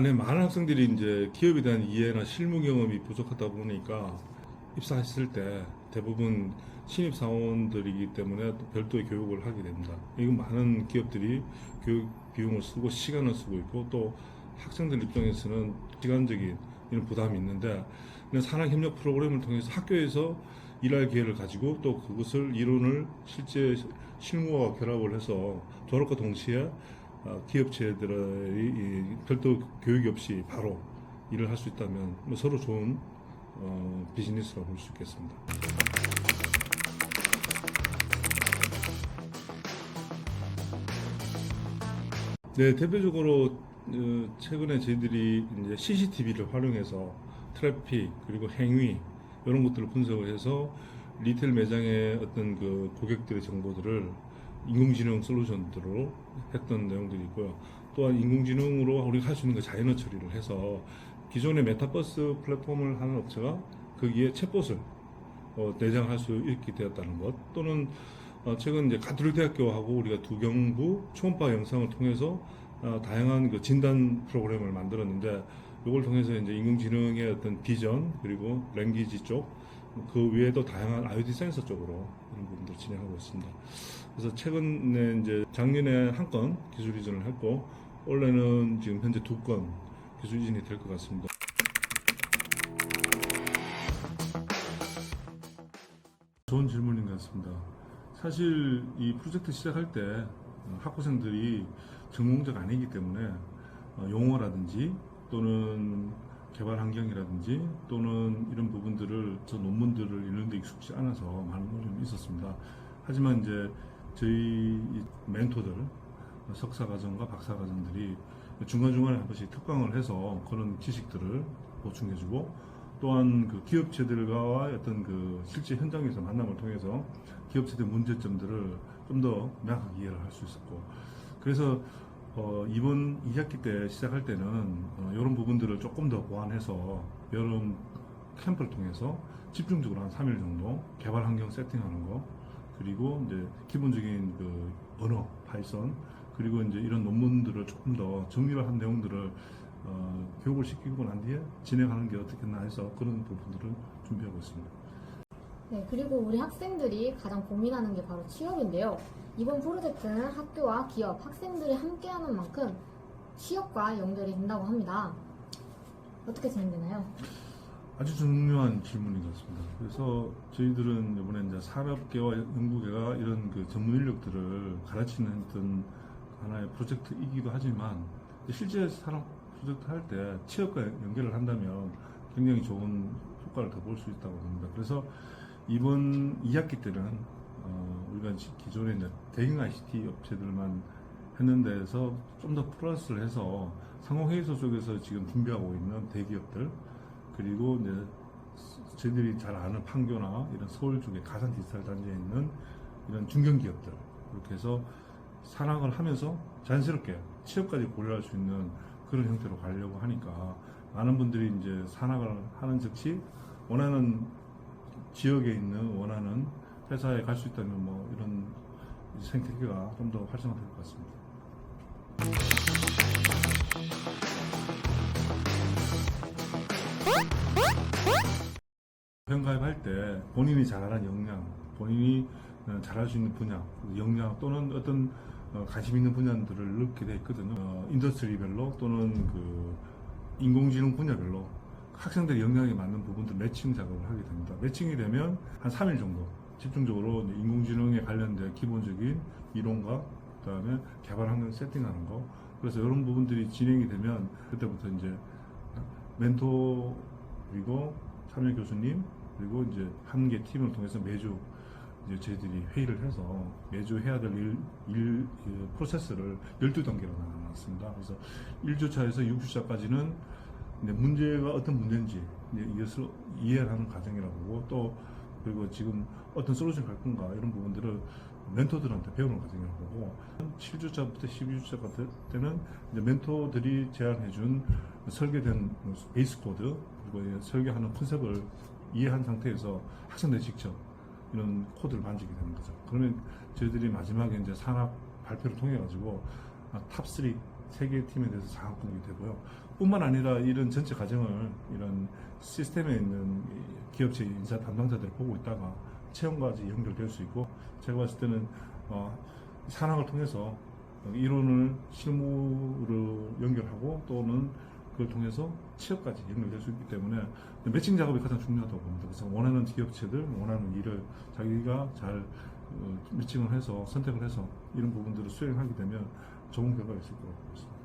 네, 많은 학생들이 이제 기업에 대한 이해나 실무 경험이 부족하다 보니까 입사했을 때 대부분 신입 사원들이기 때문에 또 별도의 교육을 하게 됩니다. 이건 많은 기업들이 교육 비용을 쓰고 시간을 쓰고 있고, 또 학생들 입장에서는 시간적인 이런 부담이 있는데, 산학협력 프로그램을 통해서 학교에서 일할 기회를 가지고 또 그것을 이론을 실제 실무와 결합을 해서 졸업과 동시에 기업체들의 별도 교육이 없이 바로 일을 할 수 있다면 서로 좋은 비즈니스라고 볼 수 있겠습니다. 네, 대표적으로 최근에 저희들이 이제 CCTV를 활용해서 트래픽 그리고 행위 이런 것들을 분석을 해서 리테일 매장의 어떤 그 고객들의 정보들을 인공지능 솔루션으로 했던 내용들이 있고요. 또한 인공지능으로 우리가 할 수 있는 그 자연어 처리를 해서 기존의 메타버스 플랫폼을 하는 업체가 거기에 챗봇을 내장할 수 있게 되었다는 것, 또는 최근 이제 가톨릭 대학교하고 우리가 두경부 초음파 영상을 통해서 다양한 그 진단 프로그램을 만들었는데, 이걸 통해서 이제 인공지능의 어떤 비전 그리고 랭귀지 쪽, 그 외에도 다양한 IoT 센서 쪽으로 이런 부분들 진행하고 있습니다. 그래서 최근에 이제 작년에 한 건 기술 이전을 했고, 올해는 지금 현재 2건 기술 이전이 될 것 같습니다. 좋은 질문인 것 같습니다. 사실 이 프로젝트 시작할 때 학부생들이 전공자가 아니기 때문에 용어라든지 또는 개발 환경이라든지 또는 이런 부분들을, 저 논문들을 읽는데 익숙지 않아서 많은 어려움이 있었습니다. 하지만 이제 저희 멘토들, 석사과정과 박사과정들이 중간중간에 한 번씩 특강을 해서 그런 지식들을 보충해주고, 또한 그 기업체들과의 어떤 그 실제 현장에서 만남을 통해서 기업체들 문제점들을 좀 더 명확하게 이해를 할 수 있었고, 그래서 이번 2학기 때 시작할 때는 이런 부분들을 조금 더 보완해서 여름 캠프를 통해서 집중적으로 한 3일 정도 개발 환경 세팅하는 거, 그리고 이제 기본적인 그 언어, 파이썬, 그리고 이제 이런 논문들을 조금 더 정리를 한 내용들을 교육을 시키고 난 뒤에 진행하는 게 어떻겠나 해서 그런 부분들을 준비하고 있습니다. 네, 그리고 우리 학생들이 가장 고민하는 게 바로 취업인데요. 이번 프로젝트는 학교와 기업, 학생들이 함께하는 만큼 취업과 연결이 된다고 합니다. 어떻게 진행되나요? 아주 중요한 질문인 것 같습니다. 그래서 저희들은 이번에 이제 산업계와 연구계가 이런 그 전문 인력들을 가르치는 어떤 하나의 프로젝트이기도 하지만, 실제 산업 프로젝트 할 때 취업과 연결을 한다면 굉장히 좋은 효과를 더 볼 수 있다고 봅니다. 그래서 이번 2학기 때는 우리가 기존에 이제 대형 ICT 업체들만 했는 데에서 좀 더 플러스를 해서 상호회의소 쪽에서 지금 준비하고 있는 대기업들, 그리고 이제 저희들이 잘 아는 판교나 이런 서울 쪽에 가상 디지털 단지에 있는 이런 중견기업들, 이렇게 해서 산학을 하면서 자연스럽게 취업까지 고려할 수 있는 그런 형태로 가려고 하니까, 많은 분들이 이제 산학을 하는 즉시 원하는 지역에 있는 원하는 회사에 갈 수 있다면 뭐 이런 생태계가 좀 더 활성화될 것 같습니다. 회원가입할 때 본인이 잘하는 역량, 본인이 잘할 수 있는 분야, 역량 또는 어떤 관심 있는 분야들을 넣게 되어 있거든요. 인더스트리별로 또는 그 인공지능 분야별로 학생들의 역량에 맞는 부분들 매칭 작업을 하게 됩니다. 매칭이 되면 한 3일 정도 집중적으로 인공지능에 관련된 기본적인 이론과 그다음에 개발 환경 세팅하는 거, 그래서 이런 부분들이 진행이 되면 그때부터 이제 멘토 그리고 참여 교수님 그리고 이제 한 개 팀을 통해서 매주 이제 저희들이 회의를 해서 매주 해야 될 일 프로세스를 12단계로 나눴습니다. 그래서 1주차에서 6주차까지는 문제가 어떤 문제인지 이것을 이해하는 과정이라고 보고, 또 그리고 지금 어떤 솔루션 갈 건가 이런 부분들을 멘토들한테 배우는 과정이라고 보고, 7주차부터 12주차 같은 때는 이제 멘토들이 제안해준 설계된 베이스 코드 그리고 설계하는 컨셉을 이해한 상태에서 학생들이 직접 이런 코드를 만지게 되는 거죠. 그러면 저희들이 마지막에 이제 산학 발표를 통해 가지고 탑3 세 개의 팀에 대해서 장학금이 되고요. 뿐만 아니라 이런 전체 과정을 이런 시스템에 있는 기업체 인사 담당자들을 보고 있다가 채용까지 연결될 수 있고, 제가 봤을 때는 산학을 통해서 이론을 실무로 연결하고 또는 그걸 통해서 취업까지 연결될 수 있기 때문에 매칭 작업이 가장 중요하다고 봅니다. 그래서 원하는 기업체들, 원하는 일을 자기가 잘 매칭을 해서 선택을 해서 이런 부분들을 수행하게 되면 좋은 결과가 있을 거라고 보겠습니다.